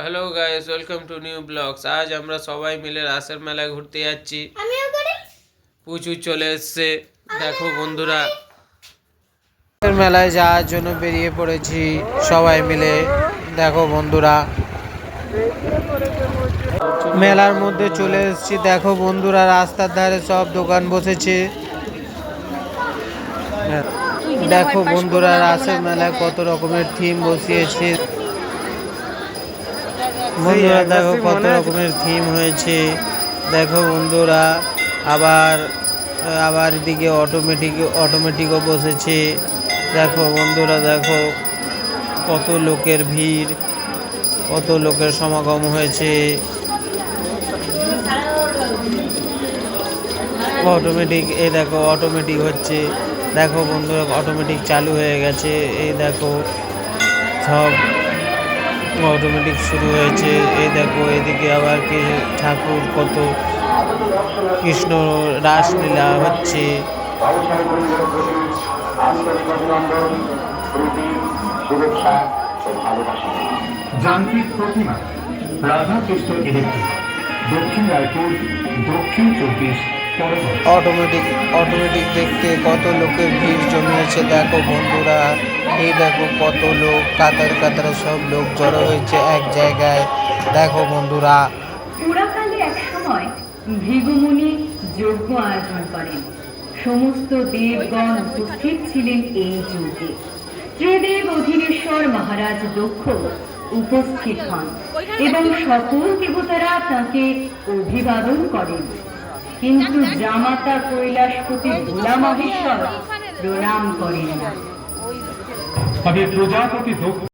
Hello guys, welcome to new blogs. আজ আমরা সবাই মিলে রাসের মেলায় ঘুরতে যাচ্ছি। প্রচুর চলে এসছে, দেখো বন্ধুরা। রাসের মেলায় যাওয়ার জন্য বেরিয়ে পড়েছি সবাই মিলে। দেখো বন্ধুরা, মেলার মধ্যে চলে এসেছি। দেখো বন্ধুরা, রাস্তার ধারে সব দোকান বসেছে। দেখো বন্ধুরা, রাসের মেলায় কত রকমের থিম বসিয়েছে। বন্ধুরা দেখো কত রকমের থিম হয়েছে। দেখো বন্ধুরা, আবার আবার এদিকে অটোমেটিকও বসেছে। দেখো বন্ধুরা, দেখো কত লোকের ভিড়, কত লোকের সমাগম হয়েছে। এই দেখো অটোমেটিক হচ্ছে। দেখো বন্ধুরা, অটোমেটিক চালু হয়ে গেছে। এই দেখো সব অটোমেটিক শুরু হয়েছে। এই দেখো এদিকে আবার কি ঠাকুর, কত কৃষ্ণ রাসলীলা হচ্ছে। যান্ত্রিক প্রতিমা রাধা কৃষ্ণ ইলেকট্রিক, দক্ষিণ রায়পুর, দক্ষিণ 24 অটোমেটিক দেখতে কত লোকের ভিড় জমিয়েছে। দেখো বন্ধুরা, এই দেখো কত লোক, কাতারে সব লোক জড়ো হয়েছে এক জায়গায়। দেখো বন্ধুরা, পুরাকালে এক সময় ভৃগুমুনি যজ্ঞ আয়োজন করেন। সমস্ত দেবগণ উপস্থিত ছিলেন এই যজ্ঞে। ত্রিদেব অধীরেশ্বর মহারাজ দক্ষ উপস্থিত হন এবং সকল দেবতারা তাকে অভিবাদন করেন। কিন্তু জামাতা কৈলাসপতি ভোলা মহেশ্বর প্রণাম করেন না। তবে প্রজাপতি দক্ষ